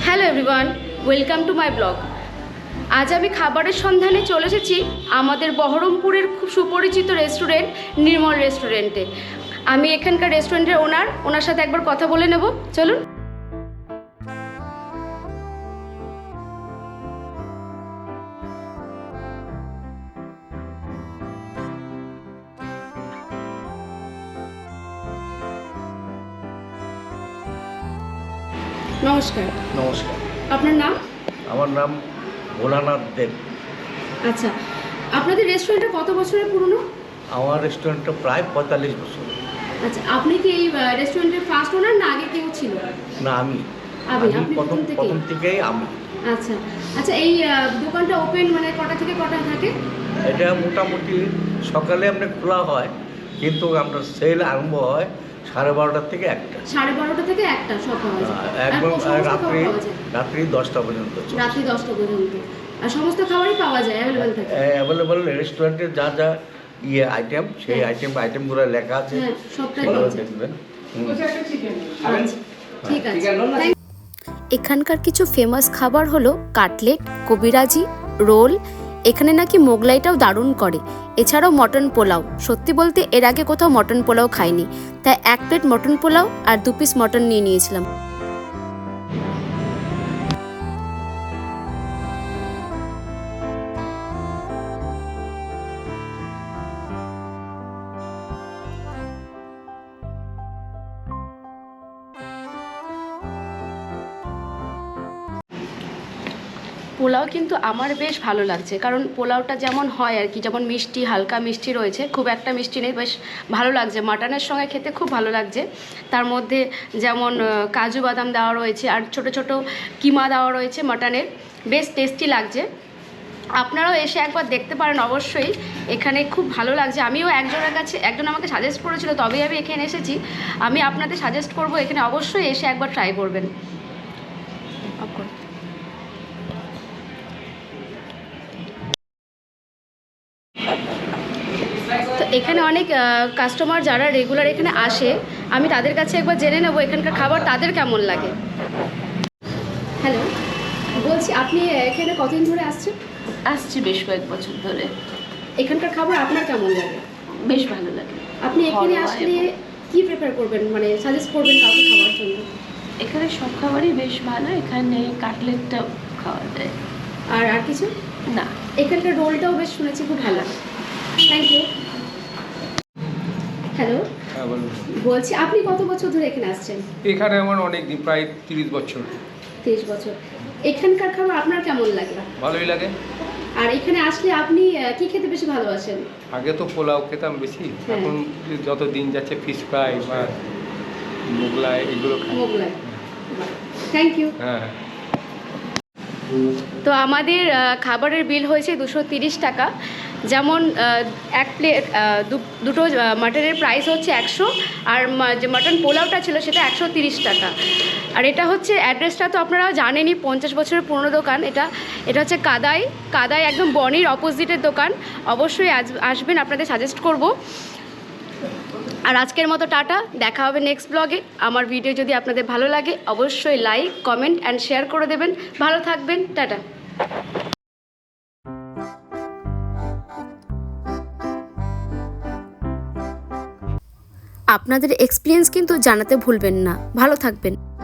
Hello everyone, welcome to my blog. আজ আমি খাবারের সন্ধানে চলে এসেছি আমাদের বহরমপুরের খুব সুপরিচিত রেস্টুরেন্ট নির্মল রেস্টুরেন্টে। আমি এখানকার রেস্টুরেন্টের ওনার সাথে একবার কথা বলে নেব, চলুন। নমস্কার। নমস্কার, আপনার নাম? আমার নাম ভোলানাথ দেব। আচ্ছা, আপনাদের রেস্টুরেন্টটা কত বছরের পুরনো? আমার রেস্টুরেন্টটা প্রায় 45 বছর। আচ্ছা, আপনি কি এই রেস্টুরেন্টের ফার্স্ট ওনার না আগে কেউ ছিল? না, আমি আপনি প্রথম থেকেই আমি। আচ্ছা আচ্ছা, এই দোকানটা ওপেন মানে কটা থেকে কটা থাকে? এটা মোটামুটি সকালে আপনার খোলা হয়, কিন্তু আপনার সেল আরম্ভ হয় 12:30 থেকে 1টা। 12:30 থেকে 1টা সব পাওয়া যায়। একদম আর রাত্রি 10টা পর্যন্ত। রাত্রি 10টা পর্যন্ত। আর সমস্ত খাবারই পাওয়া যায়, অ্যাভেলেবেল থাকে। অ্যাভেলেবল রেস্টুরেন্টের যা যা আইটেম, সেই আইটেমগুলো লেখা আছে। হ্যাঁ, সবটাই পাওয়া যায়। দেখবেন। আচ্ছা, ঠিক আছে। এখানকার কিছু ফেমাস খাবার হলো কাটলেট, কবিরাজি, রোল। এখানে নাকি মোগলাইটাও দারুণ করে। এছাড়াও মটন পোলাও। সত্যি বলতে এর আগে কোথাও মটন পোলাও খাইনি, তাই 1 প্লেট মটন পোলাও আর 2 পিস মটন নিয়ে নিয়েছিলাম। পোলাও কিন্তু আমার বেশ ভালো লাগছে, কারণ পোলাওটা যেমন হয় আর কি, যেমন মিষ্টি, হালকা মিষ্টি রয়েছে, খুব একটা মিষ্টি নেই, বেশ ভালো লাগছে। মাটনের সঙ্গে খেতে খুব ভালো লাগছে। তার মধ্যে যেমন কাজু বাদাম দেওয়া রয়েছে আর ছোট ছোট কিমা দেওয়া রয়েছে মাটনের, বেশ টেস্টি লাগছে। আপনারাও এসে একবার দেখতে পারেন অবশ্যই, এখানে খুব ভালো লাগছে। আমিও একজন আমাকে সাজেস্ট করেছিল, তবেই আমি এখানে এসেছি। আমি আপনাদের সাজেস্ট করব এখানে অবশ্যই এসে একবার ট্রাই করবেন। তো এখানে অনেক কাস্টমার যারা রেগুলার এখানে আসে, আমি তাদের কাছে একবার জেনে নেব এখানকার খাবার তাদের কেমন লাগে। হ্যালো, বলছি আপনি এখানে কতদিন ধরে আসছেন? আসছি বেশ কয়েক বছর ধরে। এখানকার খাবার আপনার কেমন লাগে? বেশ ভালো লাগে। আপনি এখানে আসলে কি প্রেফার করবেন, মানে সাজেস্ট করবেন কাউকে খাওয়ার জন্য? এখানে সব খাবারই বেশ ভালো। এখানে কাটলেটটা খাওয়া যায়। আর কিছু না, এখানকার রোলটাও বেশ শুনেছি খুব ভালো। Thank you. হ্যালো, হ্যাঁ বলুন। বলছি আপনি কত বছর ধরে এখানে আসছেন? এখানে আমার অনেক দিন, প্রায় 30 বছর। 30 বছর। এখানকার খাবার আপনার কেমন লাগে? ভালোই লাগে। আর এখানে আসলে আপনি কি খেতে বেশি ভালোবাসেন? আগে তো পোলাও খেতাম বেশি, এখন যত দিন যাচ্ছে ফিশ ফ্রাই বা মোগলাই এগুলো খাই। মোগলাই। Thank you. হ্যাঁ। তো আমাদের খাবারের বিল হয়েছে 230 টাকা। যেমন এক প্লেট দুটো মাটনের প্রাইস হচ্ছে 100, আর যে মাটন পোলাওটা ছিল সেটা 130 টাকা। আর এটা হচ্ছে অ্যাড্রেসটা তো আপনারা জানেনই, 50 বছরের পুরনো দোকান। এটা হচ্ছে কাদাই একদম বনির অপোজিটের দোকান। অবশ্যই আসবেন, আপনাদের সাজেস্ট করব। আর আজকের মতো টাটা, দেখা হবে নেক্সট ব্লগে। আমার ভিডিও যদি আপনাদের ভালো লাগে অবশ্যই লাইক, কমেন্ট অ্যান্ড শেয়ার করে দেবেন। ভালো থাকবেন, টাটা। আপনাদের এক্সপিরিয়েন্স কিন্তু জানাতে ভুলবেন না। ভালো থাকবেন।